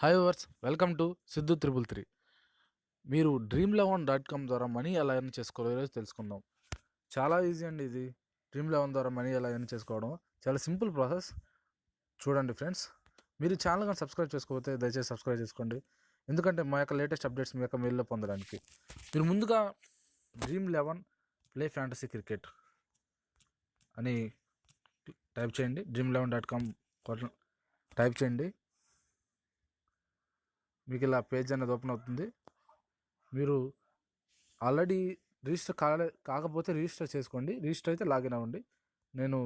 Hi viewers, welcome to Siddhu triple three. మీరు Dream11.com ద్వారా money ఎలా ఎర్న్ చేసుకోవాలో ఈరోజు తెలుసుకుందాం. చాలా ఈజీ అండి ఇది. Dream11 ద్వారా మనీ ఎలా ఎర్న్ చేసుకోవడం చాలా సింపుల్ ప్రాసెస్. చూడండి ఫ్రెండ్స్, మీరు ఛానల్ కానీ సబ్స్క్రైబ్ చేసుకోకపోతే దయచేసి సబ్స్క్రైబ్ చేసుకోండి. ఎందుకంటే మా యొక్క లేటెస్ట్ అప్డేట్స్ మీ యొక్క మెయిల్లో పొందడానికి. మీరు ముందుగా Dream11 ప్లే ఫ్యాంటసీ క్రికెట్ అని టైప్ చేయండి. Dream11.com టైప్ చేయండి. మీకు ఇలా పేజ్ అనేది ఓపెన్ అవుతుంది. మీరు ఆల్రెడీ రిజిస్టర్ కాకపోతే రిజిస్టర్ చేసుకోండి. రిజిస్టర్ అయితే లాగిన్ అవ్వండి. నేను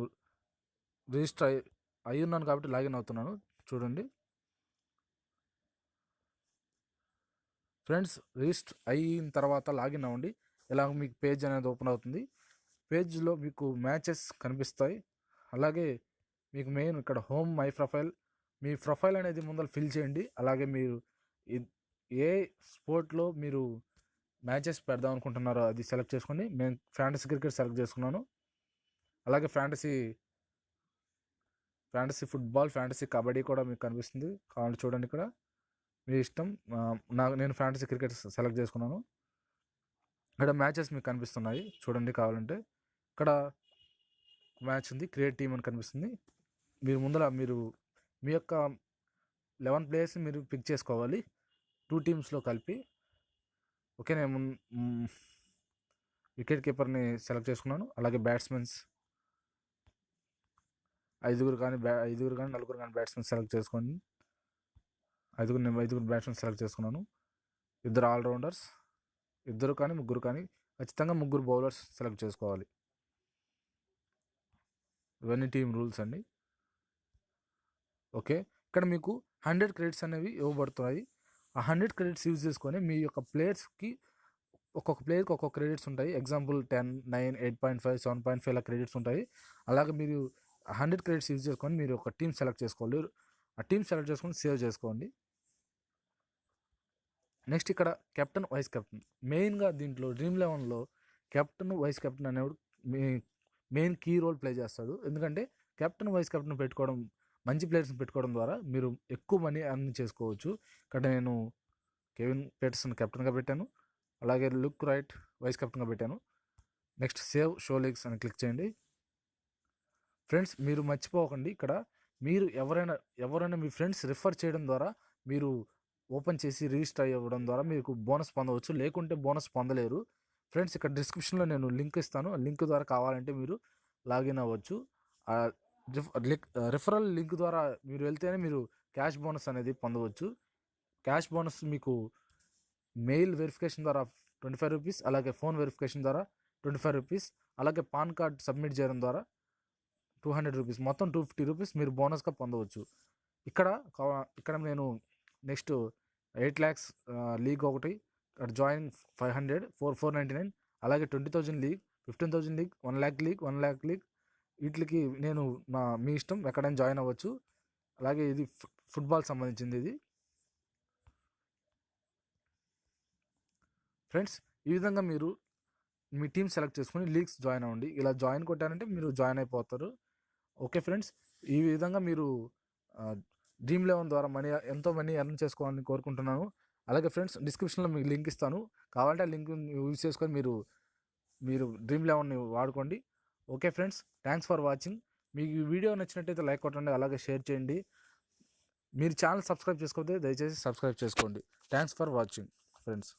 రిజిస్టర్ అయి ఉన్నాను కాబట్టి లాగిన్ అవుతున్నాను. చూడండి ఫ్రెండ్స్, రిజిస్టర్ అయిన తర్వాత లాగిన్ అవ్వండి. ఇలా మీకు పేజ్ అనేది ఓపెన్ అవుతుంది. పేజ్లో మీకు మ్యాచెస్ కనిపిస్తాయి. అలాగే మీకు మెయిన్ ఇక్కడ home my profile, me profile అనేది ముందర ఫిల్ చేయండి. అలాగే మీరు ఏ స్పోర్ట్లో మీరు మ్యాచెస్ పెడదాం అనుకుంటున్నారో అది సెలెక్ట్ చేసుకోండి. నేను ఫ్యాంటసీ క్రికెట్ సెలెక్ట్ చేసుకున్నాను. అలాగే ఫ్యాంటసీ ఫుట్బాల్, ఫ్యాంటసీ కబడ్డీ కూడా మీకు కనిపిస్తుంది. కావాలంటే చూడండి, ఇక్కడ మీ ఇష్టం. నేను ఫ్యాంటసీ క్రికెట్ సెలెక్ట్ చేసుకున్నాను. ఇక్కడ మ్యాచెస్ మీకు కనిపిస్తున్నాయి చూడండి. కావాలంటే ఇక్కడ మ్యాచ్ ఉంది, క్రియేట్ టీమ్ అని కనిపిస్తుంది. మీరు మీ యొక్క 11 ప్లేయర్స్ మీరు పిక్ చేసుకోవాలి 2 టీమ్స్లో కలిపి. ఓకే, నేను వికెట్ కీపర్ని సెలెక్ట్ చేసుకున్నాను. అలాగే బ్యాట్స్మెన్స్ ఐదుగురు కానీ నలుగురు కానీ బ్యాట్స్మెన్ సెలెక్ట్ చేసుకోండి. ఐదుగురు బ్యాట్స్మెన్ సెలెక్ట్ చేసుకున్నాను. 2 ఆల్రౌండర్స్, 2 కానీ 3 కానీ, ఖచ్చితంగా 3 బౌలర్స్ సెలెక్ట్ చేసుకోవాలి. ఇవన్నీ టీమ్ రూల్స్ అండి. ఓకే, ఇక్కడ మీకు 100 క్రెడిట్స్ అనేవి ఇవ్వబడుతున్నాయి. ఆ 100 క్రెడిట్స్ యూజ్ చేసుకొని మీ యొక్క ప్లేయర్స్కి ఒక్కొక్క ప్లేయర్కి ఒక్కొక్క క్రెడిట్స్ ఉంటాయి. ఎగ్జాంపుల్ 10, 9, 8.5, 7.5 ఇలా క్రెడిట్స్ ఉంటాయి. అలాగే మీరు 100 క్రెడిట్స్ యూజ్ చేసుకొని మీరు ఒక టీం సెలెక్ట్ చేసుకోవాలి. ఆ టీం సెలెక్ట్ చేసుకొని సేవ్ చేసుకోండి. నెక్స్ట్ ఇక్కడ కెప్టెన్, వైస్ కెప్టెన్. మెయిన్గా దీంట్లో Dream11లో కెప్టెన్, వైస్ కెప్టెన్ అనేవాడు మెయిన్ కీ రోల్ ప్లే చేస్తాడు. ఎందుకంటే కెప్టెన్, వైస్ కెప్టెన్ పెట్టుకోవడం, మంచి ప్లేయర్స్ని పెట్టుకోవడం ద్వారా మీరు ఎక్కువ మనీ ఎర్న్ చేసుకోవచ్చు. ఇక్కడ నేను కెవిన్ పీటర్సన్ కెప్టెన్గా పెట్టాను. అలాగే లుక్ రైట్ వైస్ కెప్టెన్గా పెట్టాను. నెక్స్ట్ సేవ్ షో లీగ్స్ అని క్లిక్ చేయండి. ఫ్రెండ్స్, మీరు మర్చిపోకండి, ఇక్కడ మీరు ఎవరైనా మీ ఫ్రెండ్స్ రిఫర్ చేయడం ద్వారా మీరు ఓపెన్ చేసి రిజిస్టర్ అవ్వడం ద్వారా మీకు బోనస్ పొందవచ్చు. లేకుంటే బోనస్ పొందలేరు. ఫ్రెండ్స్, ఇక్కడ డిస్క్రిప్షన్లో నేను లింక్ ఇస్తాను. ఆ లింక్ ద్వారా కావాలంటే మీరు లాగిన్ అవ్వచ్చు. రిఫరల్ లింక్ ద్వారా మీరు వెళ్తేనే మీరు క్యాష్ బోనస్ అనేది పొందవచ్చు. క్యాష్ బోనస్ మీకు మెయిల్ వెరిఫికేషన్ ద్వారా 25 రూపీస్, అలాగే ఫోన్ వెరిఫికేషన్ ద్వారా 25 రూపీస్, అలాగే పాన్ కార్డ్ సబ్మిట్ చేయడం ద్వారా 200 రూపీస్, మొత్తం 250 రూపీస్ మీరు బోనస్గా పొందవచ్చు. ఇక్కడ నేను నెక్స్ట్ 8 lakhs లీగ్ ఒకటి, జాయిన్ 500, 499, అలాగే 20,000 league, 15,000 league, 1 lakh league, 1 lakh league. వీటికి నేను మీ ఇష్టం ఎక్కడైనా జాయిన్ అవ్వచ్చు. అలాగే ఇది ఫుట్బాల్ సంబంధించింది ఇది. ఫ్రెండ్స్, ఈ విధంగా మీరు మీ టీం సెలెక్ట్ చేసుకుని లీగ్స్ జాయిన్ అవ్వండి. ఇలా జాయిన్ కొట్టారంటే మీరు జాయిన్ అయిపోతారు. ఓకే ఫ్రెండ్స్, ఈ విధంగా మీరు Dream11 ద్వారా ఎంతో మనీ ఎర్న్ చేసుకోవాలని కోరుకుంటున్నాను. అలాగే ఫ్రెండ్స్, డిస్క్రిప్షన్లో మీకు లింక్ ఇస్తాను. కావాలంటే ఆ లింక్ యూజ్ చేసుకొని మీరు Dream11ని వాడుకోండి. Okay friends, thanks for watching. మీకు ఈ వీడియో నచ్చినట్టయితే లైక్ కొట్టండి, అలాగే షేర్ చేయండి. మీరు ఛానల్ సబ్స్క్రైబ్ చేసుకోకపోతే దయచేసి సబ్స్క్రైబ్ చేసుకోండి. Thanks for watching friends.